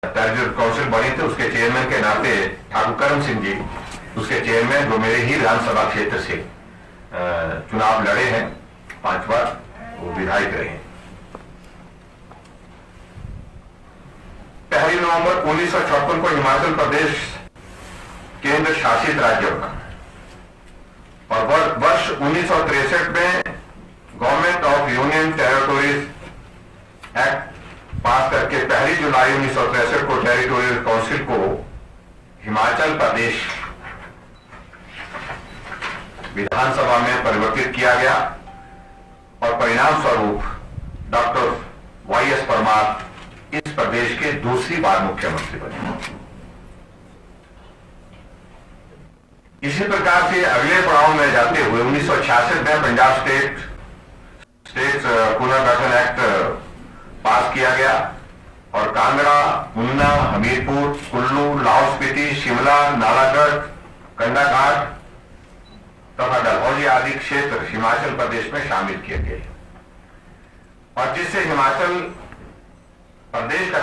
जो काउंसिल बनी थी उसके चेयरमैन के नाते ठाकुर करम सिंह जी उसके चेयरमैन, जो मेरे ही विधानसभा क्षेत्र से चुनाव लड़े हैं, 5 बार वो विधायक रहे हैं। 1 नवंबर 1956 को हिमाचल प्रदेश केंद्र शासित राज्य बना और वर्ष 1963 में government of union territories act पास करके 1 जुलाई 1963 को टेरिटोरियल काउंसिल को हिमाचल प्रदेश विधानसभा में परिवर्तित किया गया और परिणाम स्वरूप डॉक्टर वाई.एस. परमार इस प्रदेश के दूसरी बार मुख्यमंत्री बने। इसी प्रकार से अगले पड़ाव में जाते हुए 1966 में पंजाब स्टेट पुनर्गठन एक्ट पास किया गया और कांगड़ा, ऊना, हमीरपुर, कुल्लू, लाहौल स्पीति, शिमला, नालागढ़, कंडाघाट तथा डलहौजी आदि क्षेत्र हिमाचल प्रदेश में शामिल किए गए और जिससे हिमाचल प्रदेश का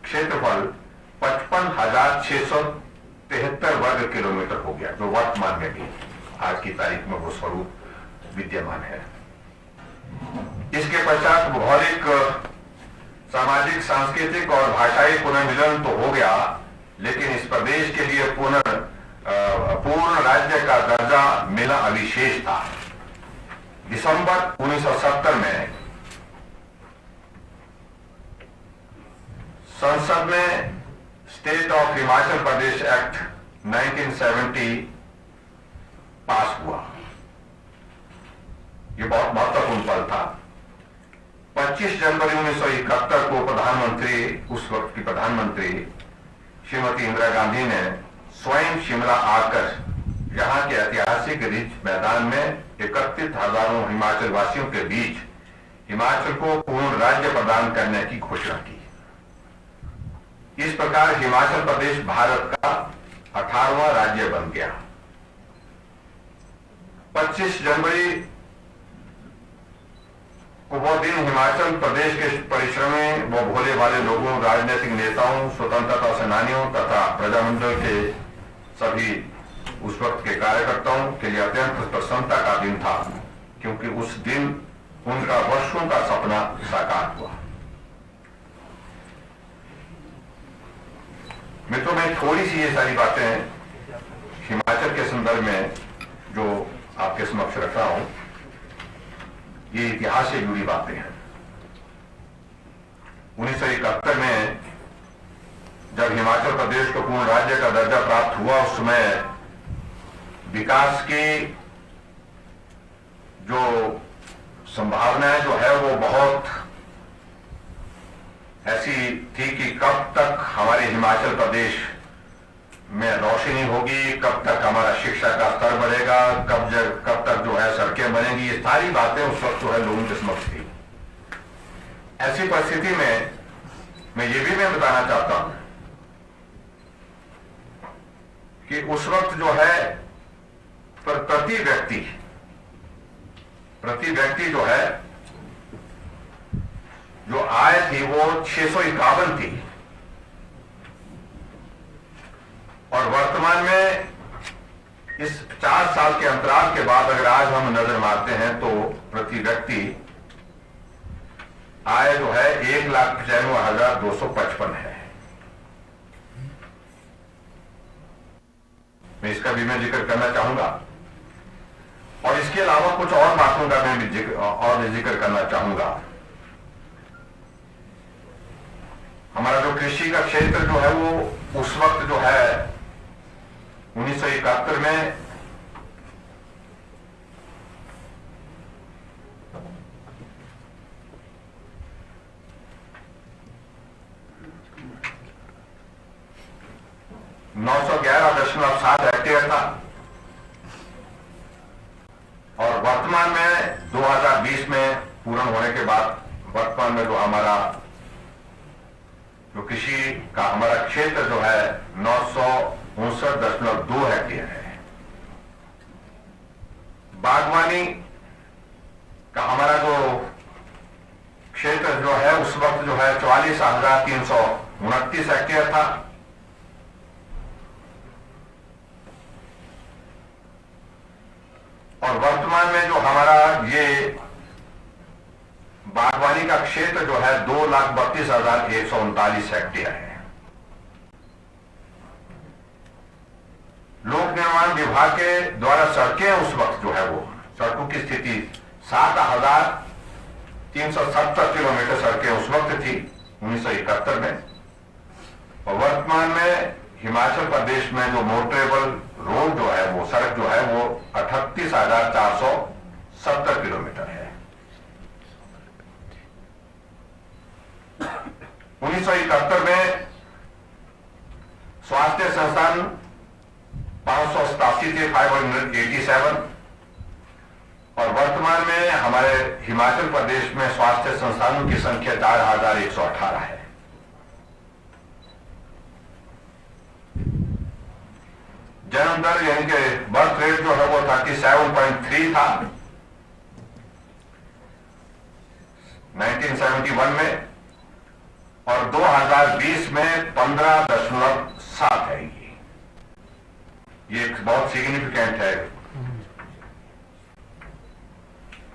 क्षेत्रफल 55,673 वर्ग किलोमीटर हो गया, जो वर्तमान में भी आज की तारीख में वो स्वरूप विद्यमान है। इसके पश्चात भौगोलिक, सामाजिक, सांस्कृतिक और भाषाई पुनर्मिलन तो हो गया, लेकिन इस प्रदेश के लिए पूर्ण राज्य का दर्जा मिला अविशेष था। दिसंबर 1970 में संसद में state of Himachal Pradesh act 1970 पास हुआ। ये बहुत महत्वपूर्ण पल था। 25 जनवरी 1971 को प्रधानमंत्री, उस वक्त की प्रधानमंत्री श्रीमती इंदिरा गांधी ने स्वयं शिमला आकर यहां के ऐतिहासिक रिज मैदान में 31,000 हिमाचल वासियों के बीच हिमाचल को पूर्ण राज्य प्रदान करने की घोषणा की। इस प्रकार हिमाचल प्रदेश भारत का 18वां राज्य बन गया। 25 जनवरी को वो दिन हिमाचल प्रदेश के परिश्रमी व भोले वाले लोगों, राजनीतिक नेताओं, स्वतंत्रता सेनानियों तथा प्रजामंडल के सभी उस वक्त के कार्यकर्ताओं के लिए अत्यंत प्रसन्नता का दिन था, क्योंकि उस दिन उनका वर्षों का सपना साकार हुआ। मित्रों, मैं थोड़ी सी ये सारी बातें हिमाचल के संदर्भ में जो आपके समक्ष रख रहा हूं, ये इतिहास से जुड़ी बातें हैं। 1971 में जब हिमाचल प्रदेश को पूर्ण राज्य का दर्जा प्राप्त हुआ, उस समय विकास की जो संभावनाएं जो है वो बहुत ऐसी थी कि कब तक हमारे हिमाचल प्रदेश में रोशनी होगी, कब तक हमारा शिक्षा का स्तर बढ़ेगा, कब तक जो है सड़कें बनेंगी, ये सारी बातें उस वक्त जो है लोगों के समक्ष थी। ऐसी परिस्थिति में मैं ये भी मैं बताना चाहता हूं कि उस वक्त जो है प्रति व्यक्ति जो है जो आय थी वो 651 थी और वर्तमान में इस 4 साल के अंतराल के बाद अगर आज हम नजर मारते हैं तो प्रति व्यक्ति आय जो है 1,95,255 है। मैं इसका भी मैं जिक्र करना चाहूंगा और इसके अलावा कुछ और बातों का मैं भी जिक्र करना चाहूंगा। हमारा जो कृषि का क्षेत्र जो है वो उस वक्त जो है 1971 में $911.7 हेक्टेयर था और वर्तमान में 2020 में पूर्ण होने के बाद वर्तमान में जो हमारा जो कृषि का हमारा क्षेत्र जो है 959.2 हेक्टेयर है। बागवानी का हमारा जो क्षेत्र जो है उस वक्त जो है 44,300 29 हेक्टेयर था। और वर्तमान में जो हमारा ये बागवानी का क्षेत्र जो है 2,32,139 हेक्टेयर है। लोक निर्माण विभाग के द्वारा सड़कें उस वक्त जो है वो सड़कों की स्थिति 7,370 किलोमीटर सड़कें उस वक्त थी 1971 में। और वर्तमान में हिमाचल प्रदेश में जो मोटरेबल रोड जो है वो सड़क जो है वो 38,470 किलोमीटर है। 1971 में स्वास्थ्य संस्थान 587 थे, 587। और वर्तमान में हमारे हिमाचल प्रदेश में स्वास्थ्य संस्थानों की संख्या 4,118 है। जन्म दर यानी कि बर्थ रेट जो है वो 37.3 था 1971 में, और 2020 में 15.7 है। ये एक बहुत सिग्निफिकेंट है,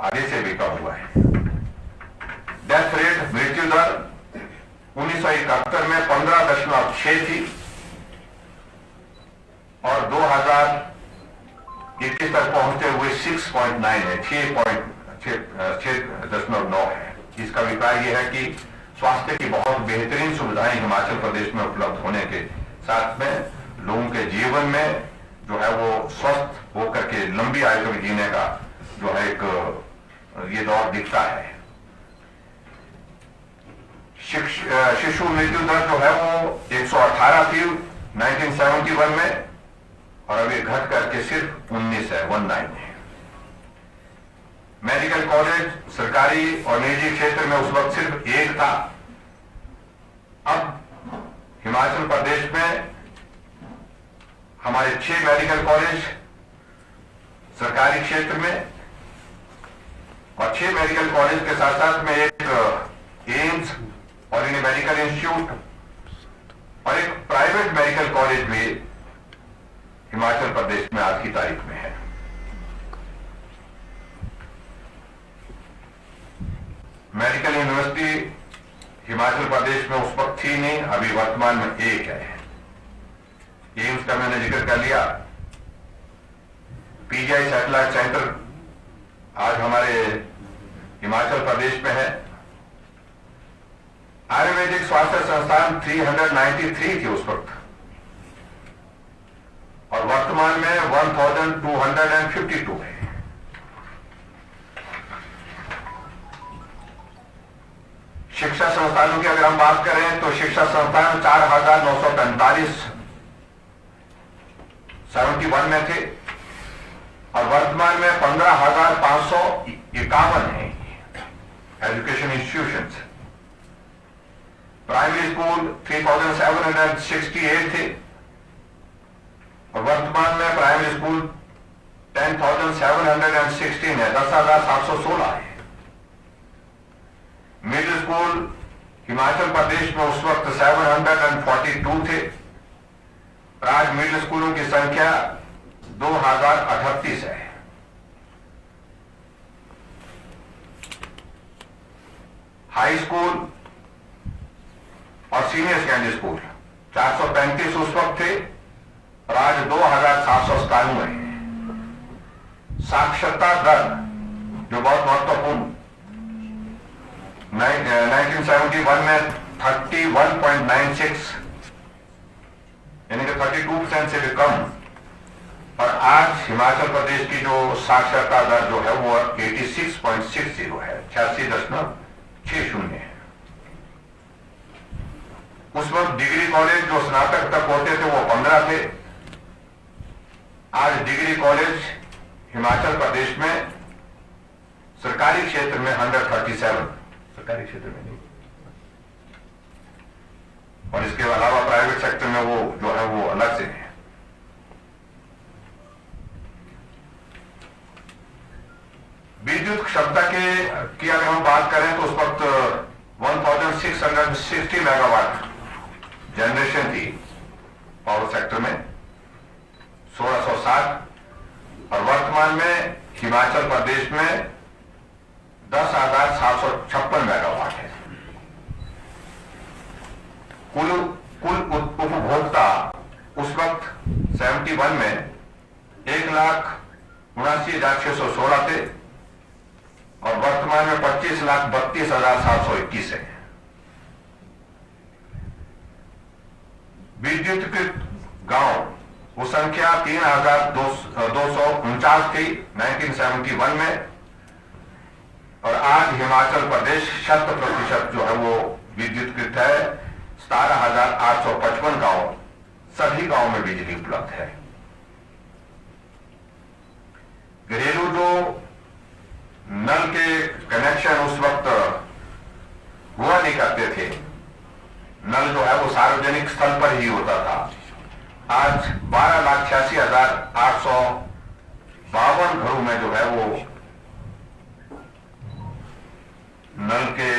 आगे से भी कम हुआ है। डेथ रेट मृत्यु दर 1971 में 15.6 थी और 2021 तक पहुंचते हुए 6.9 है, 6.9 है। इसका अभिप्राय यह है कि स्वास्थ्य की बहुत बेहतरीन सुविधाएं हिमाचल प्रदेश में उपलब्ध होने के साथ में लोगों के जीवन में जो है वो स्वस्थ होकर के लंबी आयु तक जीने का जो है एक ये दौर दिखता है। शिशु मृत्यु दर जो है वो 118 थी 1971 में और अभी घट करके सिर्फ 19 है, 19 है। मेडिकल कॉलेज सरकारी और निजी क्षेत्र में उस वक्त सिर्फ एक था। अब हिमाचल प्रदेश में हमारे 6 मेडिकल कॉलेज सरकारी क्षेत्र में और 6 मेडिकल कॉलेज के साथ साथ में एक एम्स और इंडियन मेडिकल इंस्टीट्यूट और एक प्राइवेट मेडिकल कॉलेज भी हिमाचल प्रदेश में आज की तारीख में है। मेडिकल यूनिवर्सिटी हिमाचल प्रदेश में उस वक्त थी नहीं, अभी वर्तमान में एक है। एम्स का मैंने जिक्र कर लिया। पीजीआई सैटेलाइट सेंटर आज हमारे हिमाचल प्रदेश में है। आयुर्वेदिक स्वास्थ्य संस्थान 393 थी उस वक्त और वर्तमान में 1252 है। शिक्षा संस्थानों की अगर हम बात करें तो शिक्षा संस्थान 4,945 71 में थे और वर्तमान में 15,551 है एजुकेशन इंस्टीट्यूशंस। प्राइमरी स्कूल 3,768 थे और वर्तमान में प्राइमरी स्कूल 10,716 है, 10,716 है। मिडिल स्कूल हिमाचल प्रदेश में उस वक्त 742 थे। आज मिडिल स्कूलों की संख्या 2,038 है। हाई स्कूल और सीनियर सेकेंडरी स्कूल 435 उस वक्त थे और आज 2,797 है। साक्षरता दर जो बहुत महत्वपूर्ण 1971 में 31.96 यानी कि 32% से भी कम और आज हिमाचल प्रदेश की जो साक्षरता दर जो है वो 86.60 है, 86.60 है। उस वक्त डिग्री कॉलेज जो स्नातक तक होते थे वो 15 थे। आज डिग्री कॉलेज हिमाचल प्रदेश में सरकारी क्षेत्र में 137 सरकारी क्षेत्र में नहीं और इसके अलावा प्राइवेट सेक्टर में वो जो है वो अलग से है। विद्युत क्षमता की अगर हम बात करें तो उस वक्त 1660 मेगावाट जनरेशन थी पावर सेक्टर में 1660, और वर्तमान में हिमाचल प्रदेश में 10,756 मेगावाट है। कुल उपभोक्ता उस वक्त 71 में 1,79,616 थे, और वर्तमान में 25,32,721 है। विद्युतीकृत गांव वो संख्या 3,249 थी 1971 में, और आज हिमाचल प्रदेश 100% जो है वो विद्युतीकृत है। 17,855 गांव, सभी गांव में बिजली उपलब्ध है। घरेलू जो नल के कनेक्शन उस वक्त हुआ नहीं करते थे, नल जो है वो सार्वजनिक स्थल पर ही होता था। आज 12,86,852 घरों में जो है वो नल के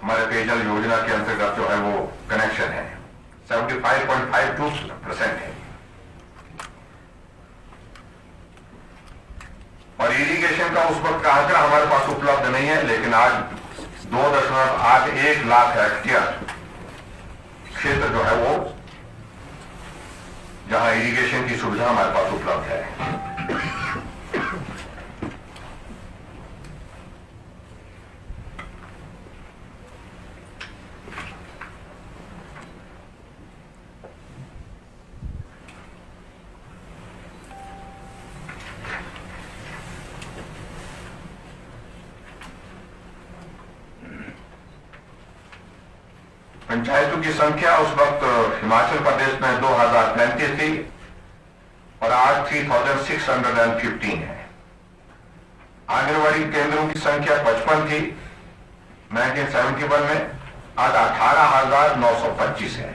हमारे पेयजल योजना के अंतर्गत जो है वो कनेक्शन है। 75.52% है। और इरिगेशन का उस वक्त का आंकड़ा हमारे पास उपलब्ध नहीं है, लेकिन आज 2.81 लाख हेक्टेयर क्षेत्र जो है वो जहां इरिगेशन की सुविधा हमारे पास उपलब्ध है। पंचायतों की संख्या उस वक्त हिमाचल प्रदेश में 2035 थी, और आज 3,615 है। आंगनवाड़ी केंद्रों की संख्या 55 थी 1971 में, आज 18,925 है।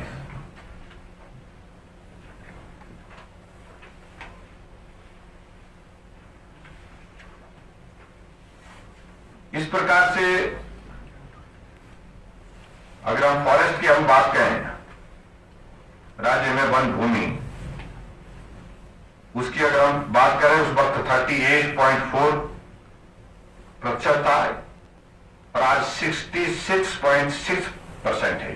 इस प्रकार से अगर हम फॉरेस्ट की हम बात करें, राज्य में वन भूमि, उसकी अगर हम बात करें उस वक्त 38.4% था, और आज 66.6% है।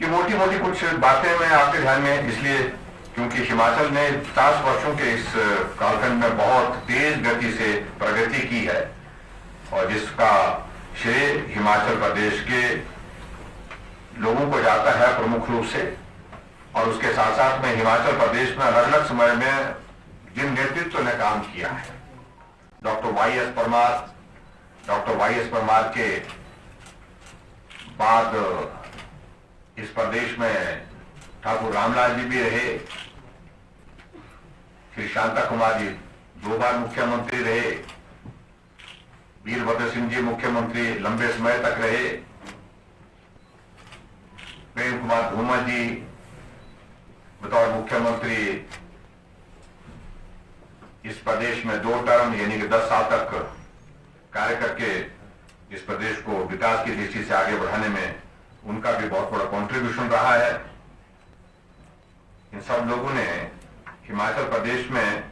ये मोटी मोटी कुछ बातें मैं आपके ध्यान में इसलिए, क्योंकि हिमाचल ने 50 वर्षों के इस कालखंड में बहुत तेज गति से प्रगति की है, और जिसका श्रेय हिमाचल प्रदेश के लोगों को जाता है प्रमुख रूप से। और उसके साथ साथ में हिमाचल प्रदेश में अलग अलग समय में जिन नेतृत्व ने काम किया है, डॉक्टर वाई एस परमार के बाद इस प्रदेश में ठाकुर रामलाल जी भी रहे, श्री शांता कुमार जी 2 बार मुख्यमंत्री रहे, वीरभद्र सिंह जी मुख्यमंत्री लंबे समय तक रहे, प्रेम कुमार धूमल जी बतौर मुख्यमंत्री इस प्रदेश में 2 टर्म यानी कि 10 साल तक कार्य करके इस प्रदेश को विकास की दृष्टि से आगे बढ़ाने में उनका भी बहुत बड़ा कंट्रीब्यूशन रहा है। इन सब लोगों ने हिमाचल प्रदेश में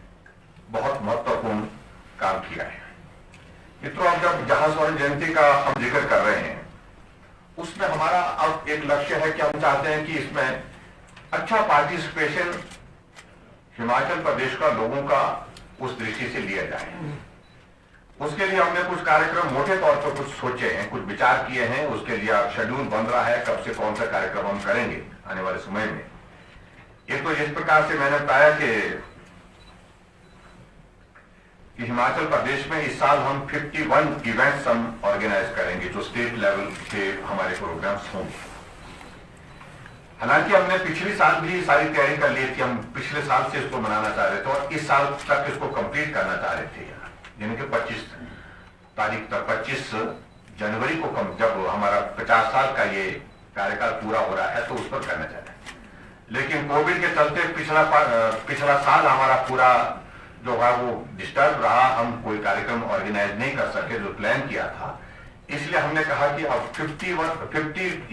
बहुत महत्वपूर्ण काम किया है। मित्रों, अब जब जहां स्वर्ण जयंती का हम जिक्र कर रहे हैं, उसमें हमारा अब एक लक्ष्य है कि हम चाहते हैं कि इसमें अच्छा पार्टिसिपेशन हिमाचल प्रदेश का लोगों का उस दृष्टि से लिया जाए। उसके लिए हमने कुछ कार्यक्रम मोटे तौर पर कुछ सोचे हैं, कुछ विचार किए हैं। उसके लिए शेड्यूल बन रहा है, कब से कौन सा कार्यक्रम हम करेंगे आने वाले समय में। एक तो इस प्रकार से मैंने बताया कि हिमाचल प्रदेश में इस साल हम 51 इवेंट्स हम ऑर्गेनाइज करेंगे, जो स्टेट लेवल के हमारे प्रोग्राम्स होंगे। हालांकि हमने पिछले साल भी सारी तैयारी कर ली थी, हम पिछले साल से इसको मनाना चाह रहे थे और इस साल तक इसको कंप्लीट करना चाह रहे थे, यानी कि 25 तारीख तक, 25 जनवरी को जब हमारा 50 साल का ये कार्यकाल पूरा हो रहा है तो उस पर करना चाह रहे हैं। लेकिन कोविड के चलते पिछला साल हमारा पूरा जो है वो डिस्टर्ब रहा, हम कोई कार्यक्रम ऑर्गेनाइज नहीं कर सके जो प्लान किया था। इसलिए हमने कहा कि अब 50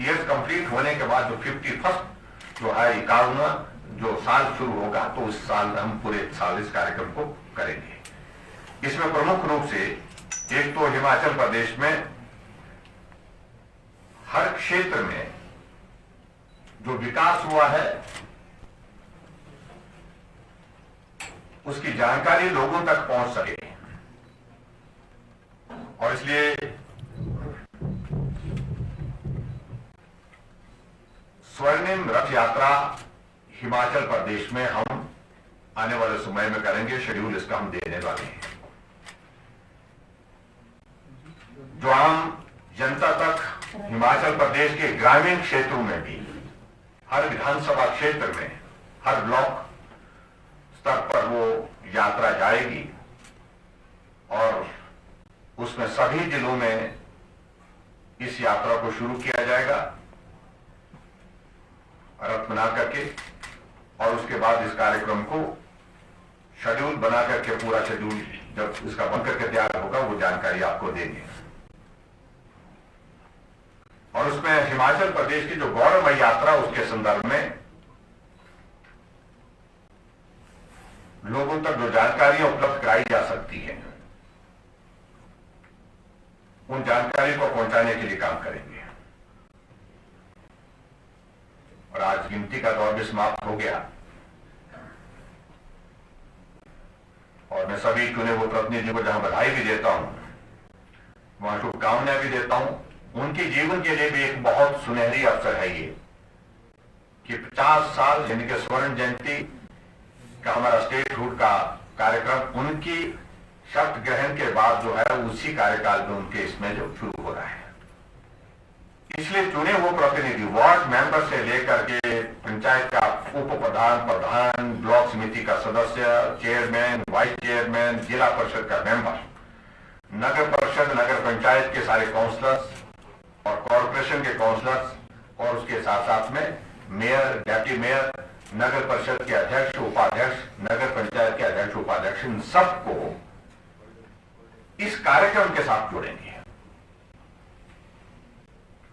ईयर्स कंप्लीट होने के बाद जो 51st जो है 51वां जो साल शुरू होगा, तो उस साल हम पूरे साल इस कार्यक्रम को करेंगे। इसमें प्रमुख रूप से एक तो हिमाचल प्रदेश में हर क्षेत्र में जो विकास हुआ है उसकी जानकारी लोगों तक पहुंच सके, और इसलिए स्वर्णिम रथ यात्रा हिमाचल प्रदेश में हम आने वाले समय में करेंगे। शेड्यूल इसका हम देने वाले हैं, जो आम जनता तक हिमाचल प्रदेश के ग्रामीण क्षेत्रों में भी हर विधानसभा क्षेत्र में हर ब्लॉक स्तर पर वो यात्रा जाएगी, और उसमें सभी जिलों में इस यात्रा को शुरू किया जाएगा रथ बना करके, और उसके बाद इस कार्यक्रम को शेड्यूल बना करके पूरा शेड्यूल जब इसका बन करके तैयार होगा वो जानकारी आपको देंगे। और उसमें हिमाचल प्रदेश की जो गौरवमय यात्रा उसके संदर्भ में लोगों तक जो जानकारियां उपलब्ध कराई जा सकती है उन जानकारी को पहुंचाने के लिए काम करेंगे। और आज गिनती का दौर भी समाप्त हो गया, और मैं सभी चुने हुए प्रतिनिधियों को जहां बधाई भी देता हूं, वहां शुभकामनाएं भी देता हूं। उनके जीवन के लिए भी एक बहुत सुनहरी अवसर है ये कि 50 साल यानी कि स्वर्ण जयंती का हमारा स्टेटहुड का कार्यक्रम उनकी शपथ ग्रहण के बाद जो है उसी कार्यकाल में उनके इसमें जो शुरू हो रहा है। इसलिए चुने हुए प्रतिनिधि वार्ड मेंबर से लेकर के पंचायत का उप प्रधान, प्रधान, ब्लॉक समिति का सदस्य, चेयरमैन, वाइस चेयरमैन, जिला परिषद का मेंबर, नगर परिषद, नगर पंचायत के सारे काउंसलर्स और कॉर्पोरेशन के काउंसलर्स, और उसके साथ साथ में मेयर, डेप्टी मेयर, नगर परिषद के अध्यक्ष, उपाध्यक्ष, नगर पंचायत के अध्यक्ष, उपाध्यक्ष, इन सबको इस कार्यक्रम के साथ जोड़ेंगे।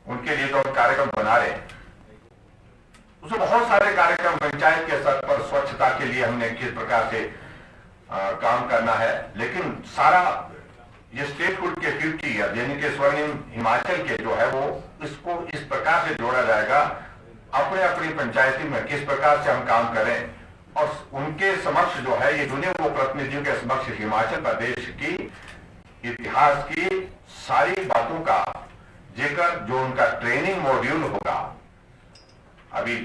उनके लिए जो कार्यक्रम बना रहे हैं उसमें बहुत सारे कार्यक्रम पंचायत के स्तर पर स्वच्छता के लिए हमने किस प्रकार से काम करना है, लेकिन सारा ये स्टेटहुड के 50 ईयर यानी कि स्वर्णिम हिमाचल के जो है वो इसको इस प्रकार से जोड़ा जाएगा अपने अपनी पंचायती में किस प्रकार से हम काम करें, और उनके समक्ष जो है ये चुने हुए प्रतिनिधियों के समक्ष हिमाचल प्रदेश की इतिहास की सारी बातों का जिक्र, जो उनका ट्रेनिंग मॉड्यूल होगा, अभी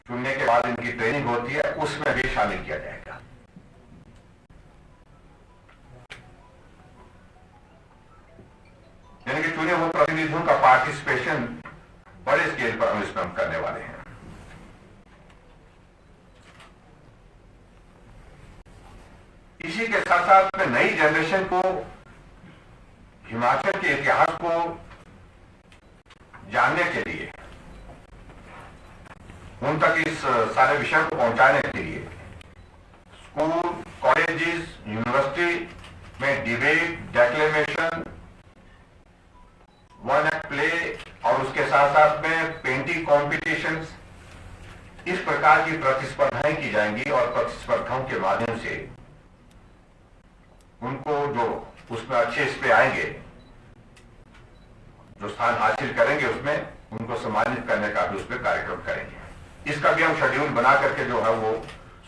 चुनने के बाद इनकी ट्रेनिंग होती है, उसमें भी शामिल किया जाएगा। यानी कि चुने हुए प्रतिनिधियों का पार्टिसिपेशन बड़े स्केल पर हम इसमें करने वाले हैं। इसी के साथ साथ में नई जनरेशन को हिमाचल के इतिहास को जानने के लिए, उन तक इस सारे विषय को पहुंचाने के लिए स्कूल, कॉलेजेस, यूनिवर्सिटी में debate, declamation, one act play, और उसके साथ साथ में पेंटिंग कॉम्पिटिशन्स, इस प्रकार की प्रतिस्पर्धाएं की जाएंगी, और प्रतिस्पर्धाओं के माध्यम से उनको जो उसमें अच्छे इस पे आएंगे, जो स्थान हासिल करेंगे, उसमें उनको सम्मानित करने का भी उसमें कार्यक्रम करेंगे। इसका भी हम शेड्यूल बना करके जो है वो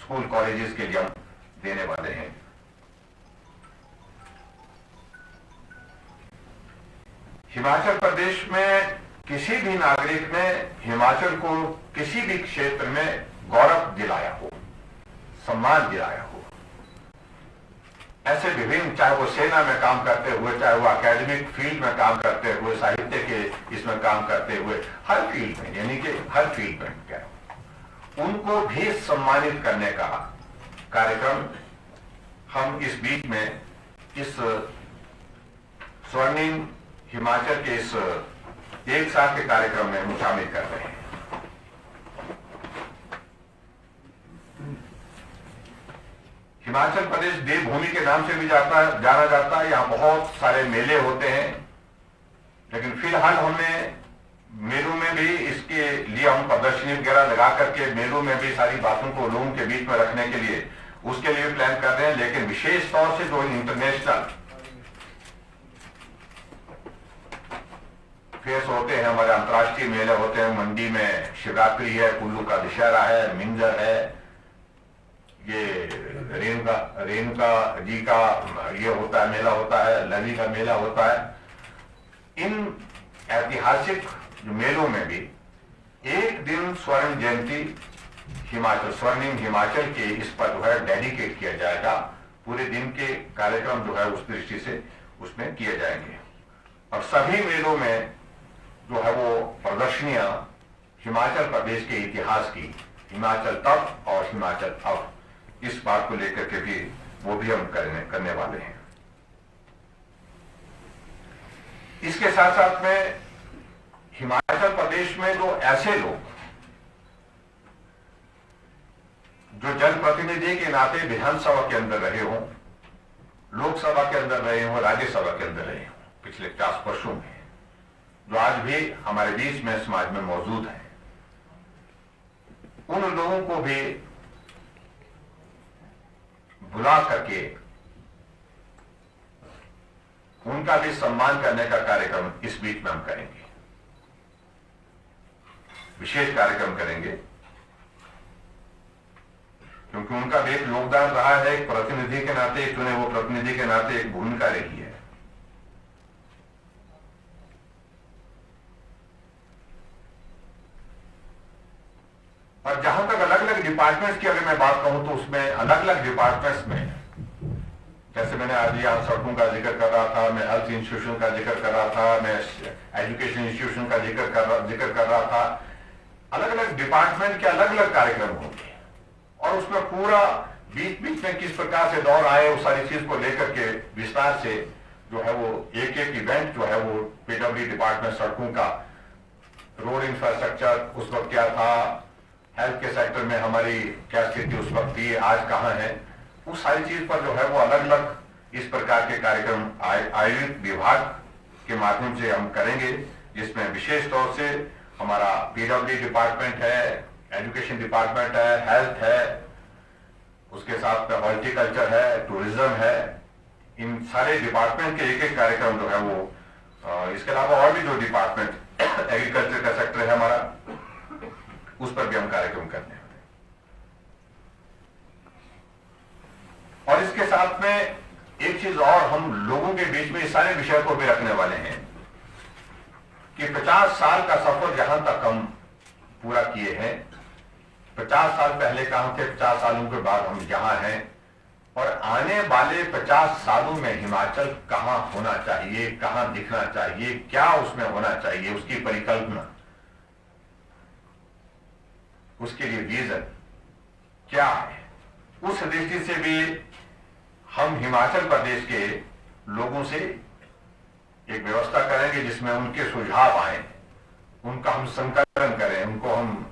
स्कूल कॉलेजेस के लिए हम देने वाले हैं। हिमाचल प्रदेश में किसी भी नागरिक ने हिमाचल को किसी भी क्षेत्र में गौरव दिलाया हो, सम्मान दिलाया हो, ऐसे विभिन्न, चाहे वो सेना में काम करते हुए, चाहे वो एकेडमिक फील्ड में काम करते हुए, साहित्य के इसमें काम करते हुए, हर फील्ड में, यानी कि हर फील्ड में क्या उनको भी सम्मानित करने का कार्यक्रम हम इस बीच में इस स्वर्णिम हिमाचल के इस एक साल के कार्यक्रम में हम शामिल कर रहे हैं। हिमाचल प्रदेश देवभूमि के नाम से भी जाना जाता है। यहाँ बहुत सारे मेले होते हैं, लेकिन फिलहाल हमने मेलों में भी इसके लिए हम प्रदर्शनी वगैरह लगा करके मेलों में भी सारी बातों को लोगों के बीच में रखने के लिए उसके लिए प्लान कर रहे हैं। लेकिन विशेष तौर से जो इंटरनेशनल फेस होते हैं, हमारे अंतर्राष्ट्रीय मेले होते हैं, मंडी में शिवरात्रि है, कुल्लू का दशहरा है, मिंजर है, ये रेणुका जी का ये होता है, मेला होता है, लवी का मेला होता है। इन ऐतिहासिक मेलों में भी एक दिन स्वर्ण जयंती हिमाचल, स्वर्णिम हिमाचल के इस पर जो है डेडिकेट किया जाएगा। पूरे दिन के कार्यक्रम जो है उस दृष्टि से उसमें किए जाएंगे और सभी मेलों में जो है वो प्रदर्शनियां हिमाचल प्रदेश के इतिहास की, हिमाचल तब और हिमाचल अब, इस बात को लेकर के भी वो भी हम करने वाले हैं। इसके साथ साथ में हिमाचल प्रदेश में जो ऐसे लोग जो जनप्रतिनिधि के नाते विधानसभा के अंदर रहे हों, लोकसभा के अंदर रहे हों, राज्यसभा के अंदर रहे हों पिछले 50 वर्षों में, जो आज भी हमारे बीच में समाज में मौजूद हैं, उन लोगों को भी बुला करके उनका भी सम्मान करने का कार्यक्रम इस बीच में हम करेंगे, विशेष कार्यक्रम करेंगे, क्योंकि उनका भी एक योगदान रहा है, एक प्रतिनिधि के नाते, एक चुने हुए प्रतिनिधि के नाते एक भूमिका रही है। और जहां तक अलग अलग डिपार्टमेंट्स की अगर मैं बात कहूं तो उसमें अलग अलग डिपार्टमेंट्स में, जैसे मैंने आज यहां सड़कों का जिक्र कर रहा था, मैं हेल्थ इंस्टीट्यूशन का जिक्र कर रहा था, मैं एजुकेशन इंस्टीट्यूशन का जिक्र कर रहा था, अलग अलग डिपार्टमेंट के अलग अलग कार्यक्रम होंगे और उसमें पूरा बीच बीच में किस प्रकार से दौर आए उस सारी चीज को लेकर के विस्तार से जो है वो एक एक इवेंट जो है वो पीडब्ल्यू डिपार्टमेंट, सड़कों का, रोड इंफ्रास्ट्रक्चर उस वक्त क्या था, हेल्थ के सेक्टर में हमारी क्या स्थिति उस वक्त थी, आज कहां है, उस सारी चीज पर जो है वो अलग अलग इस प्रकार के कार्यक्रम आयोजित विभाग के माध्यम से हम करेंगे, जिसमें विशेष तौर से हमारा पीडब्ल्यू डिपार्टमेंट है, एजुकेशन डिपार्टमेंट है, हेल्थ है, उसके साथ में हॉर्टिकल्चर है, टूरिज्म है, इन सारे डिपार्टमेंट के एक एक कार्यक्रम जो है वो, इसके अलावा और भी जो डिपार्टमेंट एग्रीकल्चर का सेक्टर है हमारा, उस पर भी हम कार्यक्रम करने हैं। और इसके साथ में एक चीज और हम लोगों के बीच में इस सारे विषय को भी रखने वाले हैं कि 50 साल का सफर जहां तक हम पूरा किए हैं, 50 साल पहले कहां थे, 50 सालों के बाद हम यहां हैं, और आने वाले 50 सालों में हिमाचल कहां होना चाहिए, कहां दिखना चाहिए, क्या उसमें होना चाहिए, उसकी परिकल्पना, उसके लिए विजन क्या है, उस दृष्टि से भी हम हिमाचल प्रदेश के लोगों से एक व्यवस्था करेंगे जिसमें उनके सुझाव आए, उनका हम संकलन करें, उनको हम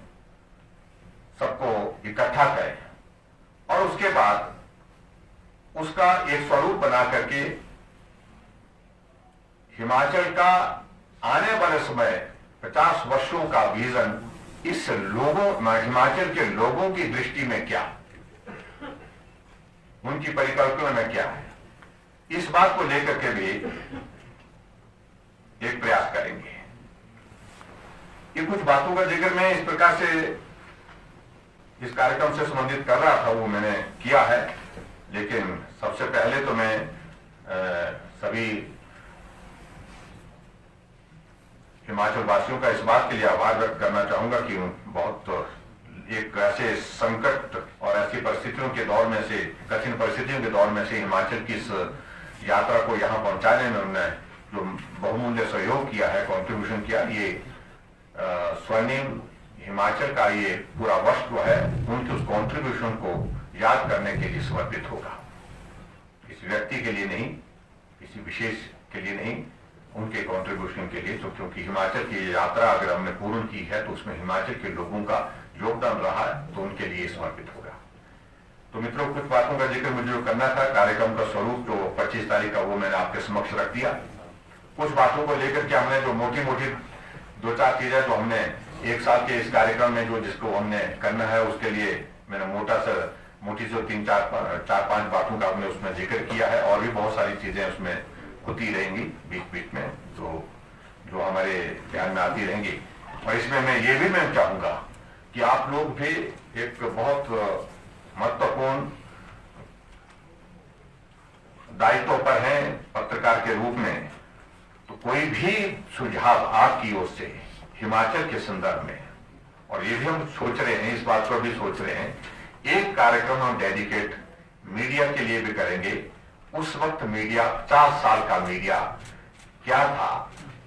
सबको इकट्ठा करें और उसके बाद उसका एक स्वरूप बना करके हिमाचल का आने वाले समय 50 वर्षों का विजन इस लोगों, हिमाचल के लोगों की दृष्टि में क्या, उनकी परिकल्पना में क्या है, इस बात को लेकर के भी एक प्रयास करेंगे। ये कुछ बातों का जिक्र मैं इस प्रकार से इस कार्यक्रम से संबंधित कर रहा था, वो मैंने किया है, लेकिन सबसे पहले तो मैं सभी हिमाचल वासियों का इस बात के लिए आभार व्यक्त करना चाहूंगा कि बहुत एक ऐसे संकट और ऐसी परिस्थितियों के दौर में से, कठिन परिस्थितियों के दौर में से हिमाचल की इस यात्रा को यहाँ पहुंचाने में उन्होंने जो बहुमूल्य सहयोग किया है, कंट्रीब्यूशन किया, ये स्वर्णिम हिमाचल का ये पूरा वर्ष जो है उनके उस कंट्रीब्यूशन को याद करने के लिए समर्पित होगा। किसी व्यक्ति के लिए नहीं, किसी विशेष के लिए नहीं, उनके कंट्रीब्यूशन के लिए, तो क्योंकि हिमाचल की यात्रा अगर हमने पूर्ण की है तो उसमें हिमाचल के लोगों का योगदान रहा है, तो उनके लिए समर्पित होगा। तो मित्रों, कुछ बातों का जिक्र मुझे जो करना था, कार्यक्रम का स्वरूप जो 25 तारीख का वो मैंने आपके समक्ष रख दिया। कुछ बातों को लेकर के हमने जो मोटी मोटी दो चार चीजें जो हमने एक साल के इस कार्यक्रम में जो जिसको हमने करना है उसके लिए मैंने मोटी से तीन चार पांच बातों का हमने उसमें जिक्र किया है, और भी बहुत सारी चीजें उसमें होती रहेंगी बीच बीच में जो हमारे ध्यान में आती रहेंगी। और इसमें मैं चाहूंगा कि आप लोग भी एक बहुत महत्वपूर्ण दायित्व पर हैं पत्रकार के रूप में। तो कोई भी सुझाव आपकी ओर से हिमाचल के संदर्भ में, और ये भी हम सोच रहे हैं, इस बात पर भी सोच रहे हैं, एक कार्यक्रम हम डेडिकेट मीडिया के लिए भी करेंगे। उस वक्त मीडिया 50 साल का मीडिया क्या था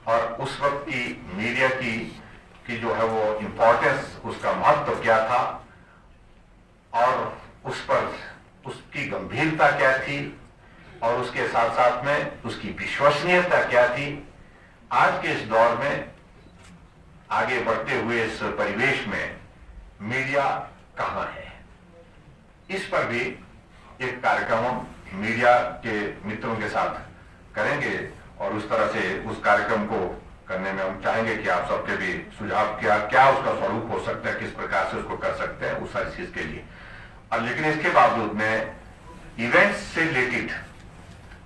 और उस वक्त की मीडिया की जो है वो इंपॉर्टेंस, उसका महत्व क्या था और उस पर उसकी गंभीरता क्या थी और उसके साथ साथ में उसकी विश्वसनीयता क्या थी। आज के इस दौर में आगे बढ़ते हुए इस परिवेश में मीडिया कहां है, इस पर भी एक कार्यक्रम हम मीडिया के मित्रों के साथ करेंगे। और उस तरह से उस कार्यक्रम को करने में हम चाहेंगे कि आप सबके भी सुझाव क्या उसका स्वरूप हो सकता है, किस प्रकार से उसको कर सकते हैं, उस सारी चीज के लिए। और लेकिन इसके बावजूद में इवेंट्स से रिलेटेड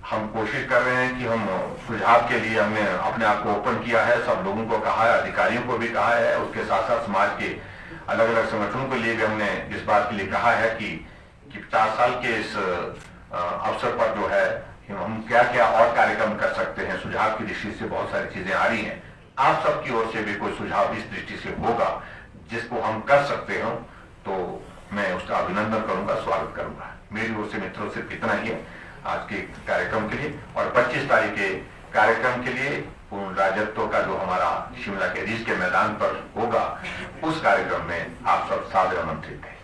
हम कोशिश कर रहे हैं कि हम सुझाव के लिए हमने अपने आप को ओपन किया है, सब लोगों को कहा है, अधिकारियों को भी कहा है, उसके साथ साथ समाज के अलग अलग संगठनों के लिए भी हमने इस बात के लिए कहा है कि 50 साल के इस अवसर पर जो है हम क्या क्या और कार्यक्रम कर सकते हैं। सुझाव की दृष्टि से बहुत सारी चीजें आ रही हैं, आप सबकी ओर से भी कोई सुझाव इस दृष्टि से होगा जिसको हम कर सकते हो तो मैं उसका अभिनंदन करूंगा, स्वागत करूंगा। मेरी ओर से मित्रों सिर्फ इतना ही है आज के कार्यक्रम के लिए। और 25 तारीख के कार्यक्रम के लिए पूर्ण राजत्व का जो हमारा शिमला के रिज के मैदान पर होगा, उस कार्यक्रम में आप सब सादर आमंत्रित हैं।